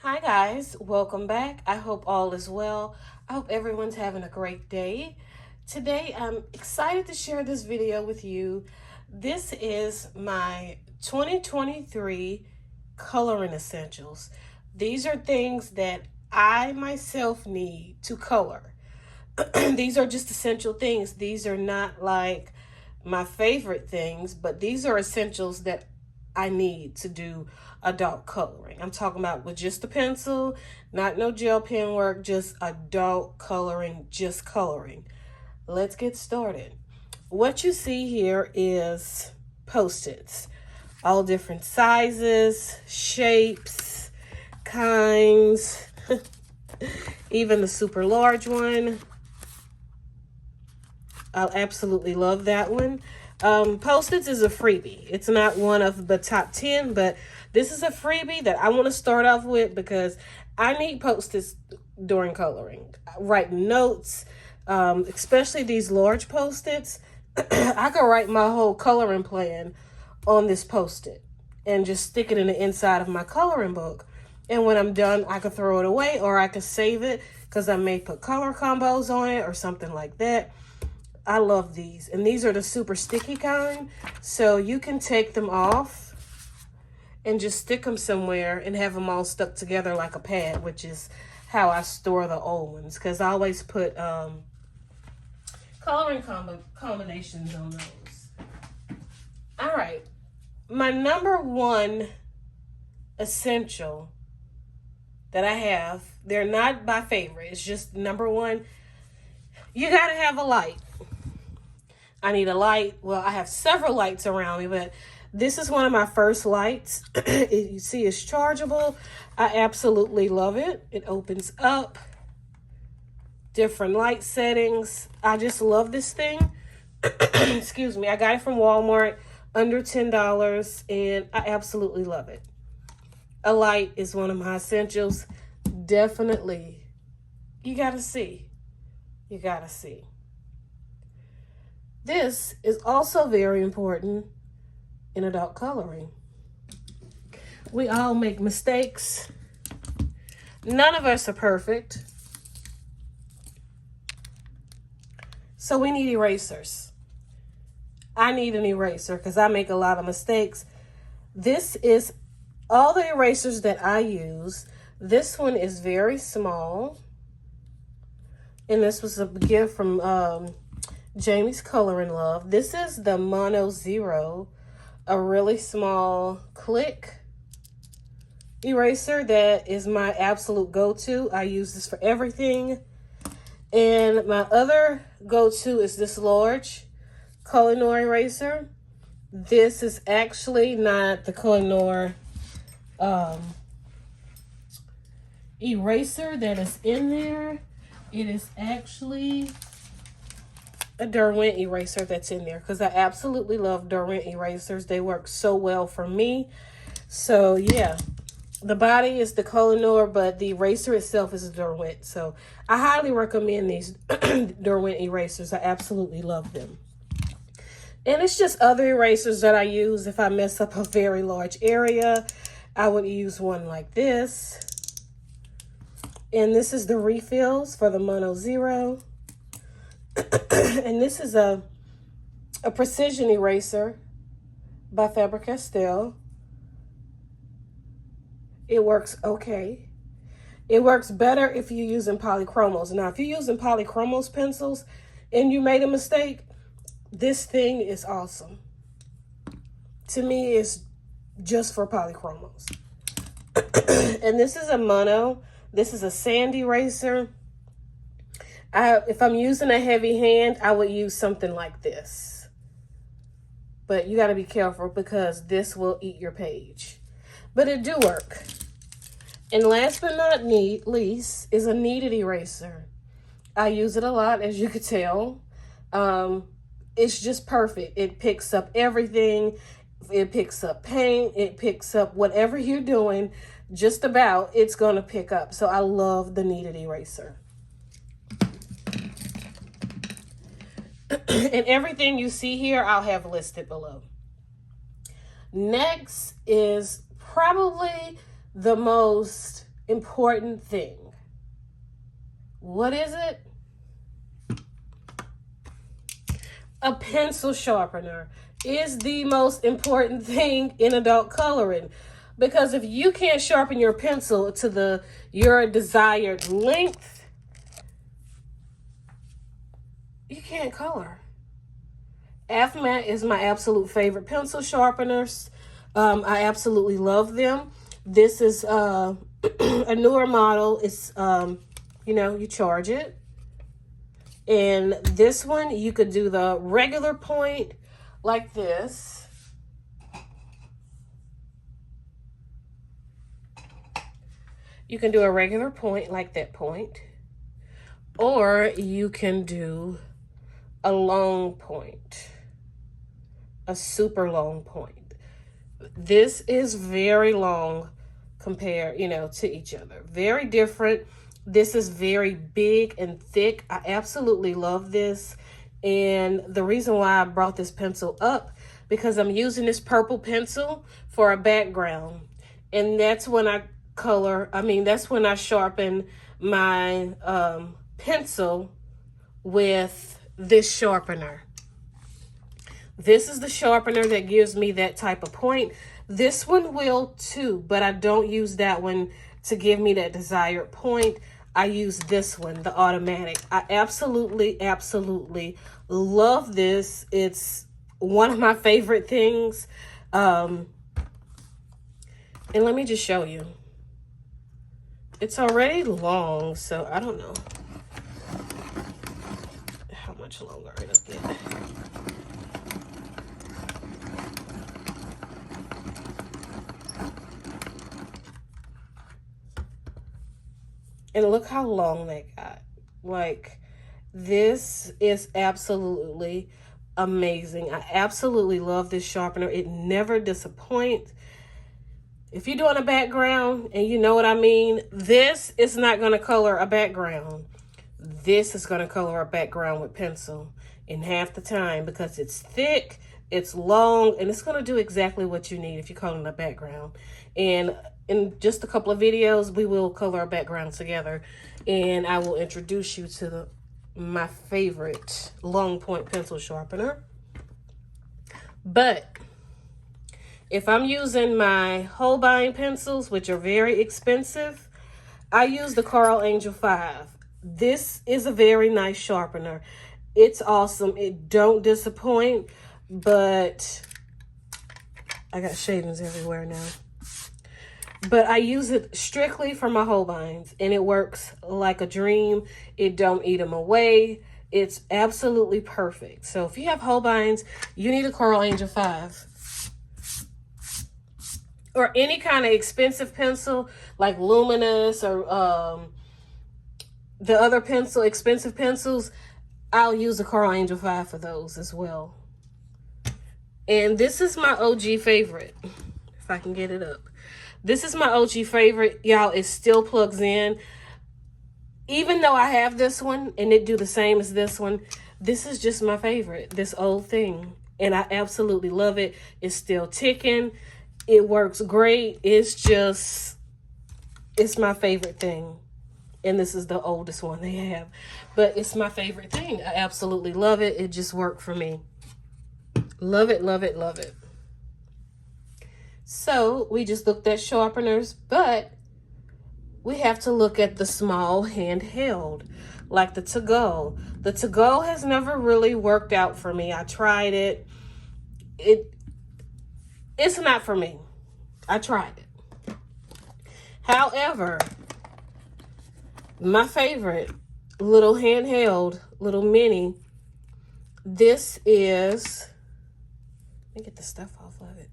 Hi guys, welcome back. I hope all is well. I hope everyone's having a great day. Today I'm excited to share this video with you. This is my 2023 coloring essentials. These are things that I myself need to color. These are just essential things. These are not like my favorite things, but these are essentials that I need to do adult coloring. I'm talking about with just a pencil, not no gel pen work, just adult coloring, just coloring. Let's get started. What you see here is Post-its, all different sizes, shapes, kinds, even the super large one. I absolutely love that one. Post-its is a freebie. It's not one of the top 10, but this is a freebie that I want to start off with because I need Post-its during coloring. Writing notes, especially these large Post-its. I could write my whole coloring plan on this Post-it and just stick it in the inside of my coloring book. And when I'm done, I could throw it away or I could save it because I may put color combos on it or something like that. I love these, and these are the super sticky kind, so you can take them off and just stick them somewhere and have them all stuck together like a pad, which is how I store the old ones, because I always put coloring combinations on those. All right, my number one essential that I have, they're not my favorite, it's just number one, you gotta have a light. I need a light. Well, I have several lights around me, but this is one of my first lights. You see it's chargeable. I absolutely love it. It opens up. Different light settings. I just love this thing. Excuse me. I got it from Walmart, under $10, and I absolutely love it. A light is one of my essentials. Definitely. You gotta see. You gotta see. This is also very important in adult coloring. We all make mistakes. None of us are perfect. So we need erasers. I need an eraser because I make a lot of mistakes. This is all the erasers that I use. This one is very small. And this was a gift from Jamie's Coloring Love. This is the Mono Zero, a really small click eraser that is my absolute go-to. I use this for everything. And my other go-to is this large Koh-i-Noor eraser. This is actually not the Koh-i-Noor eraser that is in there. It is actually a Derwent eraser that's in there because I absolutely love Derwent erasers. They work so well for me. So yeah, the body is the Koh-i-Noor, but the eraser itself is a Derwent. So I highly recommend these Derwent erasers. I absolutely love them. And it's just other erasers that I use if I mess up a very large area. I would use one like this. And this is the refills for the Mono Zero. And this is a precision eraser by Faber-Castell. It works okay. It works better if you're using polychromos. Now, if you're using polychromos pencils and you made a mistake, this thing is awesome. To me, it's just for polychromos. And this is a mono. This is a sand eraser. If I'm using a heavy hand, I would use something like this. But you got to be careful because this will eat your page. But it do work. And last but not least is a kneaded eraser. I use it a lot, as you could tell. It's just perfect. It picks up everything. It picks up paint. It picks up whatever you're doing. Just about, it's going to pick up. So I love the kneaded eraser. And everything you see here, I'll have listed below. Next is probably the most important thing. What is it? A pencil sharpener is the most important thing in adult coloring, because if you can't sharpen your pencil to your desired length, you can't color. AFMAT is my absolute favorite pencil sharpeners. I absolutely love them. This is a newer model. It's you know, you charge it. And this one, you could do the regular point like this. You can do a regular point like that point. Or you can do a long point. A super long point. This is very long compared, you know, to each other. Very different. This is very big and thick. I absolutely love this. And the reason why I brought this pencil up, because I'm using this purple pencil for a background. And that's when I that's when I sharpen my pencil with this sharpener. This is the sharpener that gives me that type of point. This one will too, but I don't use that one to give me that desired point. I use this one, the automatic. I absolutely, absolutely love this. It's one of my favorite things. And let me just show you. It's already long, so I don't know how much longer it'll get. And look how long that got. Like, this is absolutely amazing. I absolutely love this sharpener. It never disappoints. If you're doing a background, and you know what I mean, this is not going to color a background. This is going to color a background with pencil in half the time, because it's thick, it's long, and it's going to do exactly what you need if you're coloring a background. And in just a couple of videos, we will color a background together, and I will introduce you to my favorite long point pencil sharpener. But if I'm using my Holbein pencils, which are very expensive, I use the Carl Angel 5. This is a very nice sharpener. It's awesome. It don't disappoint, but I got shavings everywhere now. But I use it strictly for my Holbeins, and it works like a dream. It don't eat them away. It's absolutely perfect. So if you have Holbeins, you need a Carl Angel 5. Or any kind of expensive pencil, like Luminous or the other expensive pencils, I'll use a Carl Angel 5 for those as well. And this is my OG favorite, if I can get it up. This is my OG favorite. Y'all, it still plugs in. Even though I have this one and it do the same as this one, this is just my favorite, this old thing. And I absolutely love it. It's still ticking. It works great. It's my favorite thing. And this is the oldest one they have. But it's my favorite thing. I absolutely love it. It just worked for me. Love it, love it, love it. So we just looked at sharpeners, but we have to look at the small handheld, like the to-go. The to-go has never really worked out for me. I tried it. It's not for me. I tried it. However, my favorite little handheld, little mini, this is, let me get the stuff off of it.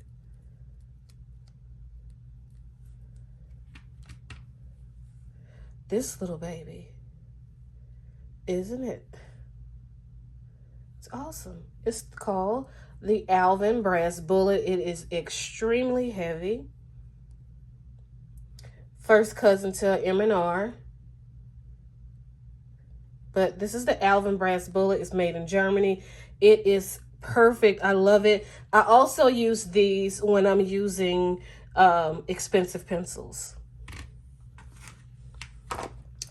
This little baby, isn't it? It's awesome. It's called the Alvin Brass Bullet. It is extremely heavy. First cousin to M&R. But this is the Alvin Brass Bullet. It's made in Germany. It is perfect. I love it. I also use these when I'm using expensive pencils.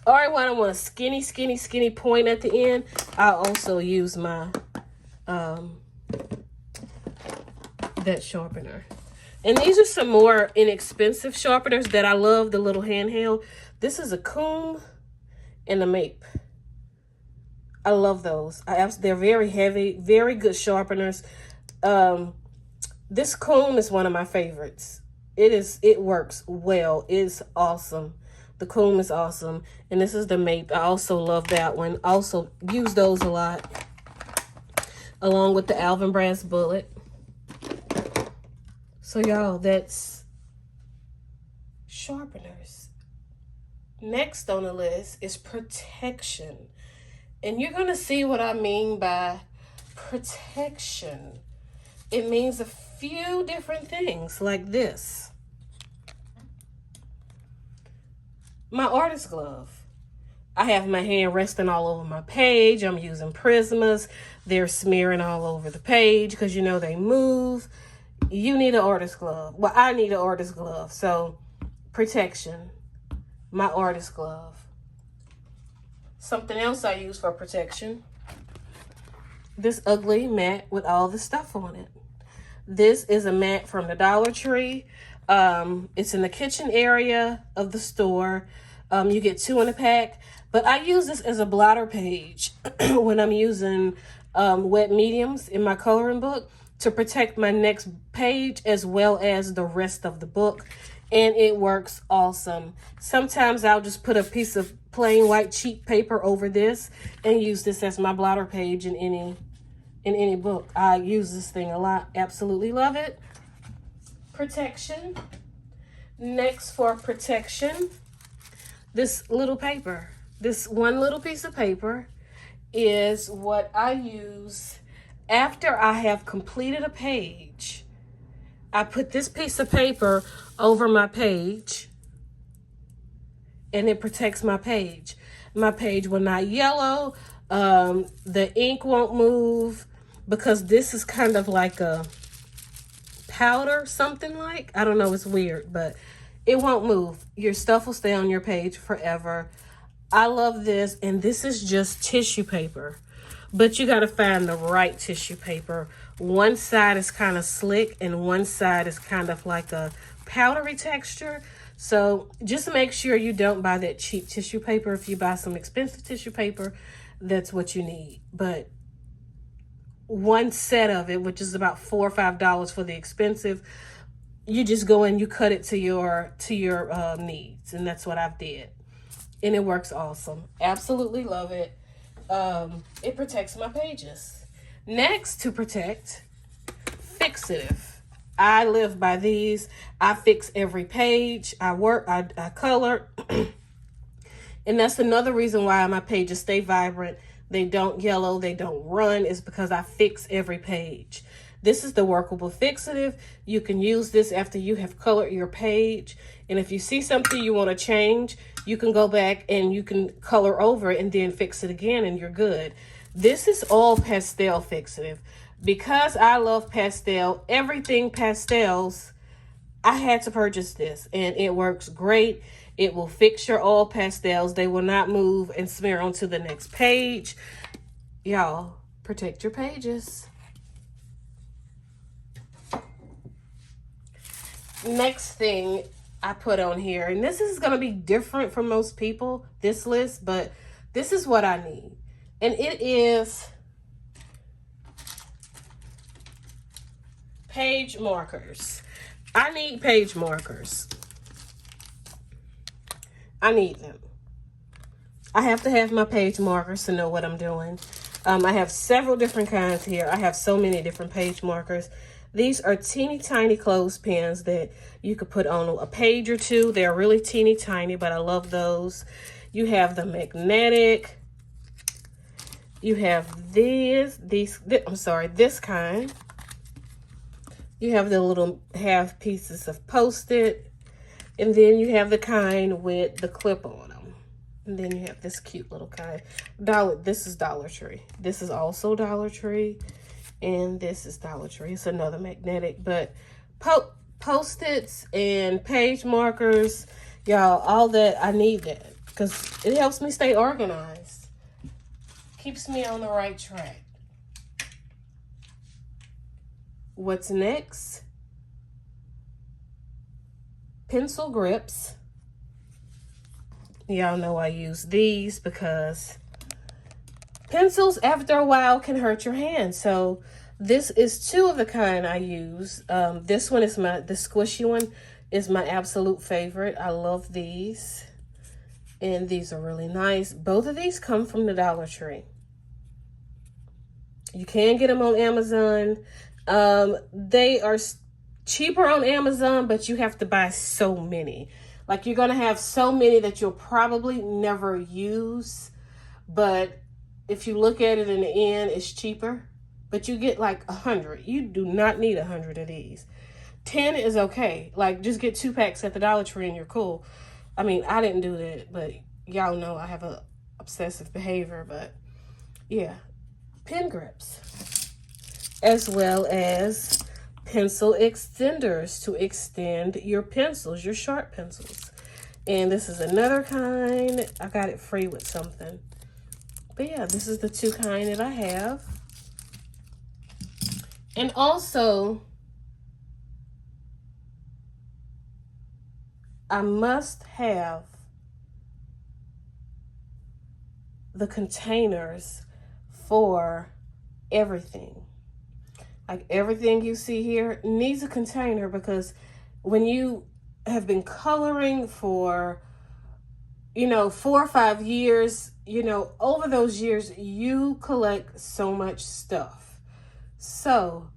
Or when I want a skinny, skinny, skinny point at the end, I'll also use my, that sharpener. And these are some more inexpensive sharpeners that I love, the little handheld. This is a comb and a mape. I love those. They're very heavy, very good sharpeners. This comb is one of my favorites. It works well. It's awesome. The comb is awesome. And this is the mape. I also love that one. Also use those a lot. Along with the Alvin Brass bullet. So y'all, that's sharpeners. Next on the list is protection. And you're going to see what I mean by protection. It means a few different things like this. My artist glove. I have my hand resting all over my page. I'm using Prismas. They're smearing all over the page because you know they move. You need an artist glove. Well, I need an artist glove. So, protection. My artist glove. Something else I use for protection. This ugly mat with all the stuff on it. This is a mat from the Dollar Tree. It's in the kitchen area of the store. You get 2 in a pack. But I use this as a blotter page when I'm using wet mediums in my coloring book to protect my next page as well as the rest of the book. And it works awesome. Sometimes I'll just put a piece of plain white cheap paper over this and use this as my blotter page in any book. I use this thing a lot. Absolutely love it. Protection. Next for protection, this little paper. This one little piece of paper is what I use after I have completed a page. I put this piece of paper over my page and it protects my page. My page will not yellow. The ink won't move because this is kind of like a powder, something like. I don't know, it's weird, but it won't move. Your stuff will stay on your page forever. I love this, and this is just tissue paper. But you got to find the right tissue paper. One side is kind of slick and one side is kind of like a powdery texture. So just make sure you don't buy that cheap tissue paper. If you buy some expensive tissue paper, that's what you need. But one set of it, which is about $4 or $5 for the expensive, you just go and you cut it to your needs. And that's what I've did. And it works awesome. Absolutely love it. It protects my pages. Next to protect, fixative. I live by these. I fix every page. I color. And that's another reason why my pages stay vibrant. They don't yellow. They don't run. It's because I fix every page. This is the workable fixative. You can use this after you have colored your page. And if you see something you want to change, you can go back and you can color over it and then fix it again and you're good. This is all pastel fixative. Because I love pastel, everything pastels, I had to purchase this and it works great. It will fix your all pastels. They will not move and smear onto the next page. Y'all, protect your pages. Next thing I put on here, and this is going to be different from most people, this list, but this is what I need. And it is page markers. I need page markers. I need them. I have to have my page markers to know what I'm doing. I have several different kinds here. I have so many different page markers. These are teeny tiny clothespins that you could put on a page or two. They're really teeny tiny, but I love those. You have the magnetic. You have this kind. You have the little half pieces of Post-it. And then you have the kind with the clip on them. And then you have this cute little kind. This is Dollar Tree. This is also Dollar Tree. And this is Dollar Tree. It's another magnetic. But Post-its and page markers, y'all, all that, I need that. because it helps me stay organized. Keeps me on the right track. What's next? Pencil grips. Y'all know I use these because pencils after a while can hurt your hand. So this is two of the kind I use. This one is the squishy one is my absolute favorite. I love these. And these are really nice. Both of these come from the Dollar Tree. You can get them on Amazon. They are cheaper on Amazon, but you have to buy so many. Like, you're going to have so many that you'll probably never use. But if you look at it in the end, it's cheaper. But you get like 100. You do not need 100 of these. 10 is okay. Like, just get 2 packs at the Dollar Tree and you're cool. I mean, I didn't do that, but y'all know I have a obsessive behavior. But yeah, pen grips, as well as pencil extenders to extend your pencils, your sharp pencils. And this is another kind. I got it free with something. But yeah, this is the 2 kind that I have. And also, I must have the containers for everything. Like, everything you see here needs a container, because when you have been coloring for, 4 or 5 years, over those years, you collect so much stuff. So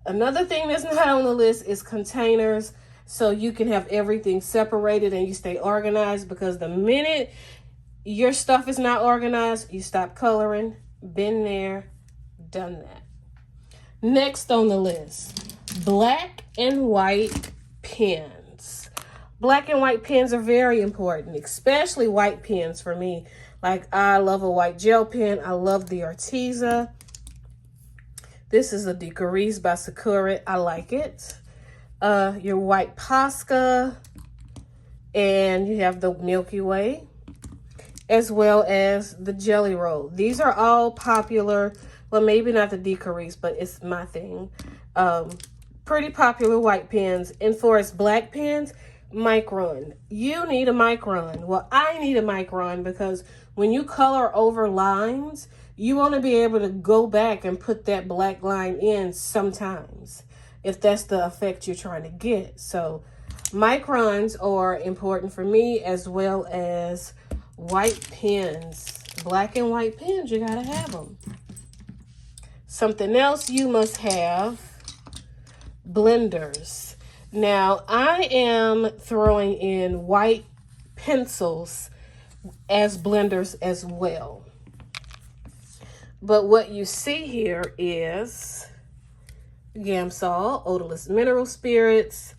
another thing that's not on the list is containers, so you can have everything separated and you stay organized, because the minute your stuff is not organized, you stop coloring. Been there, done that. Next on the list, black and white pens. Black and white pens are very important, especially white pens for me. Like, I love a white gel pen. I love the Arteza. This is a Decorise by Sakura. I like it. Your white Posca, and you have the Milky Way, as well as the Jelly Roll. These are all popular. Well, maybe not the Decorise, but it's my thing. Pretty popular white pens. And for its black pens, Micron. You need a Micron. Well, I need a Micron because when you color over lines, you want to be able to go back and put that black line in sometimes, if that's the effect you're trying to get. So Microns are important for me, as well as white pens. Black and white pens, you gotta have them. Something else you must have, blenders. Now, I am throwing in white pencils as blenders as well. But what you see here is Gamsol, odorless mineral spirits.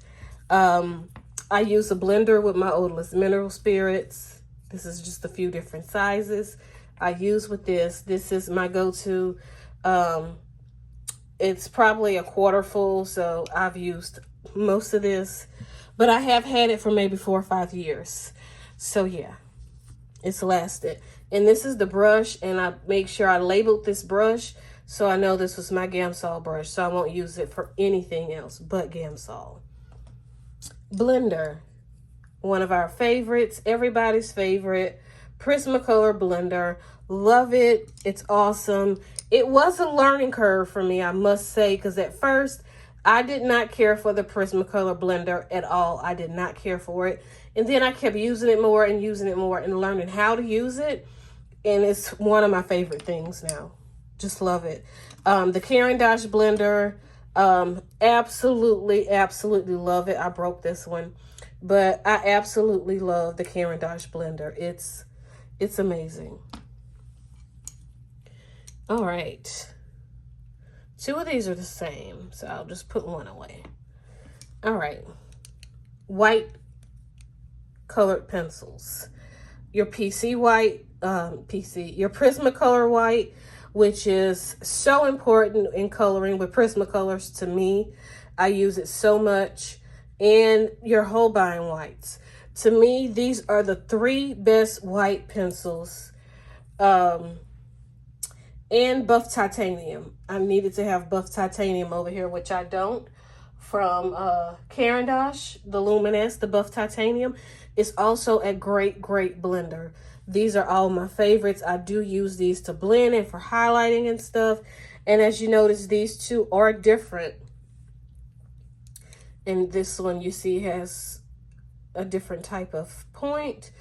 I use a blender with my odorless mineral spirits. This is just a few different sizes I use with this. This is my go-to. It's probably a quarter full, so I've used most of this, but I have had it for maybe 4 or 5 years. So yeah, it's lasted. And this is the brush, and I make sure I labeled this brush so I know this was my Gamsol brush, so I won't use it for anything else but Gamsol. Blender, one of our favorites, everybody's favorite, Prismacolor blender. Love it. It's awesome. It was a learning curve for me, I must say, because at first I did not care for the Prismacolor blender at all. I did not care for it. And then I kept using it more and learning how to use it. And it's one of my favorite things now. Just love it. The Caran d'Ache blender, absolutely love it. I broke this one, but I absolutely love the Caran d'Ache blender. It's amazing. All right. 2 of these are the same, so I'll just put one away. All right. White colored pencils. Your PC white, your Prismacolor white, which is so important in coloring with Prismacolors to me. I use it so much. And your Holbein whites. To me, these are the 3 best white pencils. And buff titanium. I needed to have buff titanium over here, which I don't. From Caran d'Ache, the Luminous, the buff titanium, is also a great blender. These are all my favorites. I do use these to blend and for highlighting and stuff. And as you notice, these two are different. And this one you see has a different type of point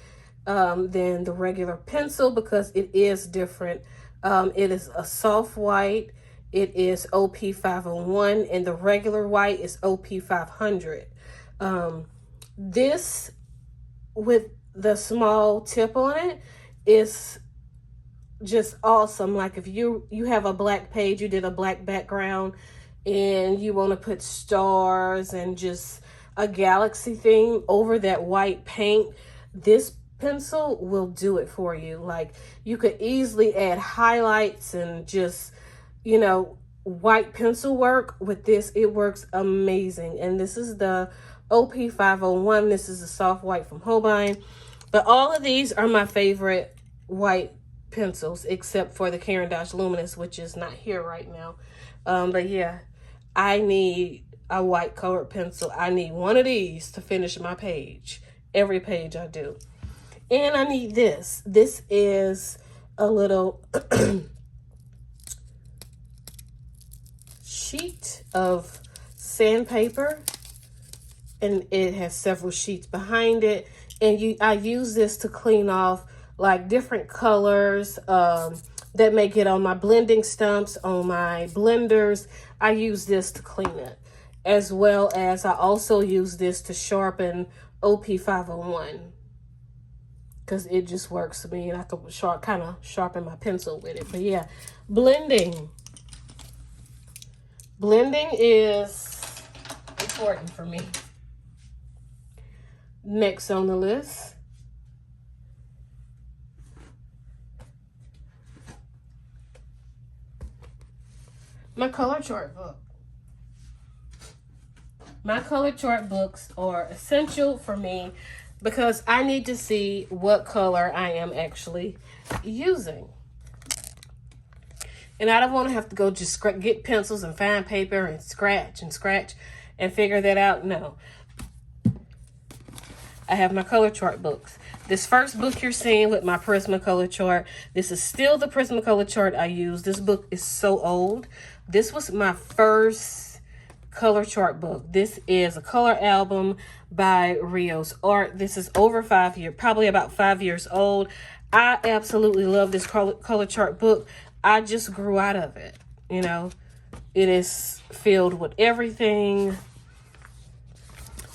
than the regular pencil, because it is different. It is a soft white. It is OP 501, and the regular white is OP 500. This with the small tip on it is just awesome. Like if you have a black page, you did a black background, and you want to put stars and just a galaxy theme over that white paint, this pencil will do it for you. Like you could easily add highlights and just, you know, white pencil work with this. It works amazing. And this is the OP 501. This is a soft white from Holbein. But all of these are my favorite white pencils, except for the Caran d'Ache Luminous, which is not here right now. But yeah, I need a white colored pencil. I need one of these to finish my page. Every page I do. And I need this. This is a little sheet of sandpaper, and it has several sheets behind it. And I use this to clean off like different colors that may get on my blending stumps, on my blenders. I use this to clean it, as well as I also use this to sharpen OP 501, because it just works for me, and I can kind of sharpen my pencil with it. But yeah, blending is important for me. Next on the list, my color chart book. My color chart books are essential for me because I need to see what color I am actually using. And I don't want to have to go just get pencils and find paper and scratch and figure that out. No. I have my color chart books. This first book you're seeing with my Prismacolor chart, this is still the Prismacolor chart I use. This book is so old. This was my first color chart book. This is a color album by Rios Art. This is over 5 years, probably about 5 years old. I absolutely love this color chart book. I just grew out of it. You know, it is filled with everything.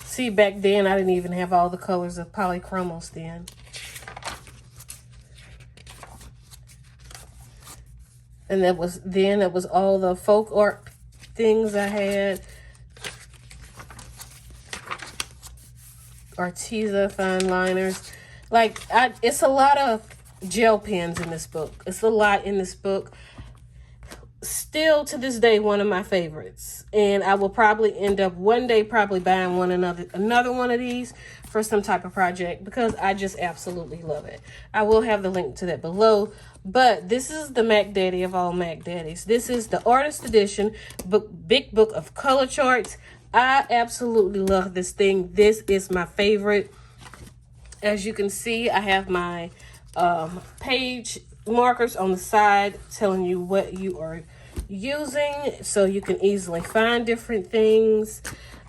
See, back then, I didn't even have all the colors of polychromos then. And it was all the folk art things I had. Arteza fine liners. Like, it's a lot of gel pens in this book. It's a lot in this book. Still to this day, one of my favorites. And I will probably end up one day probably buying another one of these for some type of project, because I just absolutely love it. I will have the link to that below. But this is the Mac Daddy of all Mac Daddies. This is the Artist Edition big book of color charts. I absolutely love this thing. This is my favorite. As you can see, I have my page markers on the side telling you what you are using, so you can easily find different things.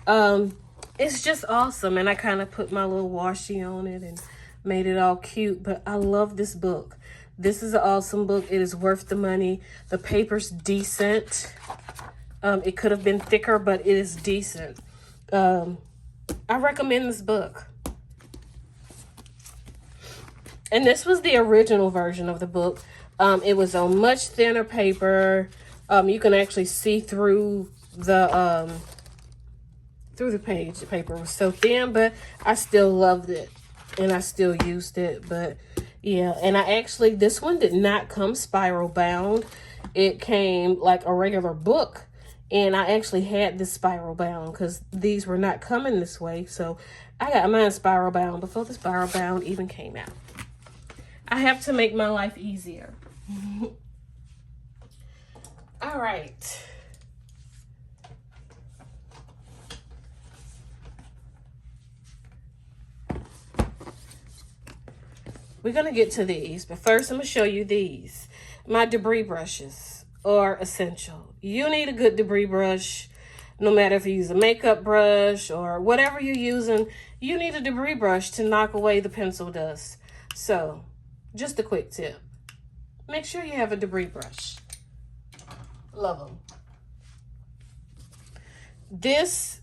It's just awesome. And I kind of put my little washi on it and made it all cute. But I love this book. This is an awesome book. It is worth the money. The paper's decent. It could have been thicker, but it is decent. I recommend this book. And this was the original version of the book. It was on much thinner paper. You can actually see through the page. The paper was so thin, but I still loved it. And I still used it. But yeah, and this one did not come spiral bound. It came like a regular book And I actually had this spiral bound because these were not coming this way. So I got mine spiral bound before the spiral bound even came out. I have to make my life easier. All right. We're going to get to these, but first I'm going to show you these. My debris brushes are essential. You need a good debris brush. No matter if you use a makeup brush or whatever you're using, you need a debris brush to knock away the pencil dust. So, just a quick tip. Make sure you have a debris brush. Love them. This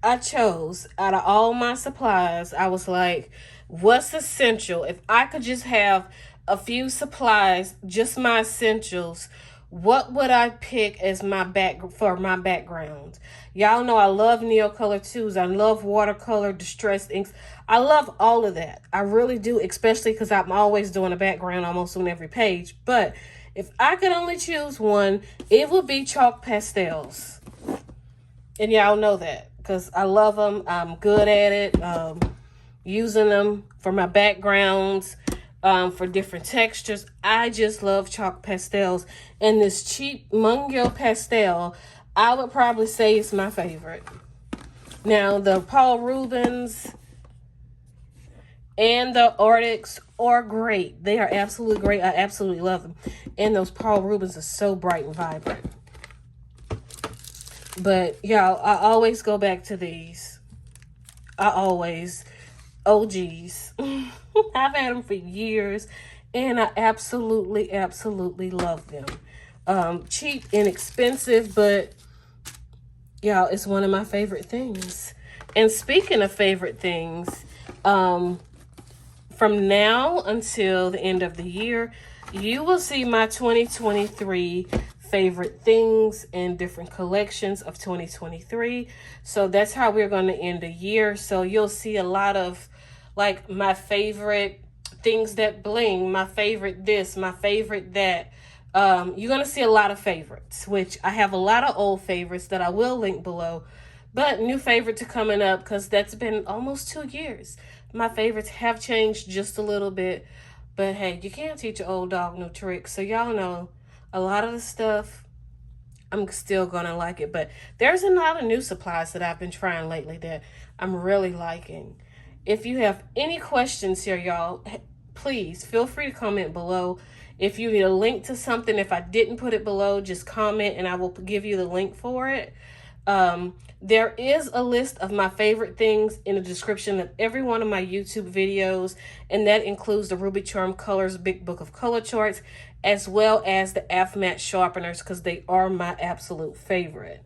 I chose out of all my supplies. I was like, what's essential? If I could just have a few supplies, just my essentials, what would I pick as my background? Y'all know I love Neocolor 2s. I love watercolor, distressed inks. I love all of that. I really do, especially because I'm always doing a background almost on every page. But if I could only choose one, it would be chalk pastels. And y'all know that because I love them. I'm good at it. Using them for my backgrounds. For different textures. I just love chalk pastels, and this cheap Mungo pastel I would probably say is my favorite. Now the Paul Rubens and the Arctics are great. They are absolutely great. I absolutely love them, and those Paul Rubens are so bright and vibrant. But y'all, I always go back to these. OGs. I've had them for years, and I absolutely love them. Cheap, inexpensive, but y'all, it's one of my favorite things. And speaking of favorite things, from now until the end of the year, you will see my 2023 favorite things and different collections of 2023. So that's how we're going to end the year. So you'll see a lot of like my favorite things that bling, my favorite this, my favorite that. You're going to see a lot of favorites, which I have a lot of old favorites that I will link below, but new favorites are coming up because that's been almost 2 years. My favorites have changed just a little bit, but hey, you can't teach an old dog new tricks. So y'all know a lot of the stuff, I'm still going to like it, but there's a lot of new supplies that I've been trying lately that I'm really liking. If you have any questions here, y'all, please feel free to comment below. If you need a link to something, if I didn't put it below, just comment and I will give you the link for it. There is a list of my favorite things in the description of every one of my YouTube videos, and that includes the Ruby Charm Colors Big Book of Color Charts, as well as the AF-Matte sharpeners, because they are my absolute favorite.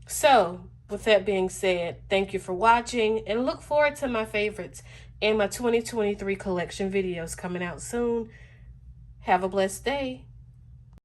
So, with that being said, thank you for watching, and look forward to my favorites and my 2023 collection videos coming out soon. Have a blessed day.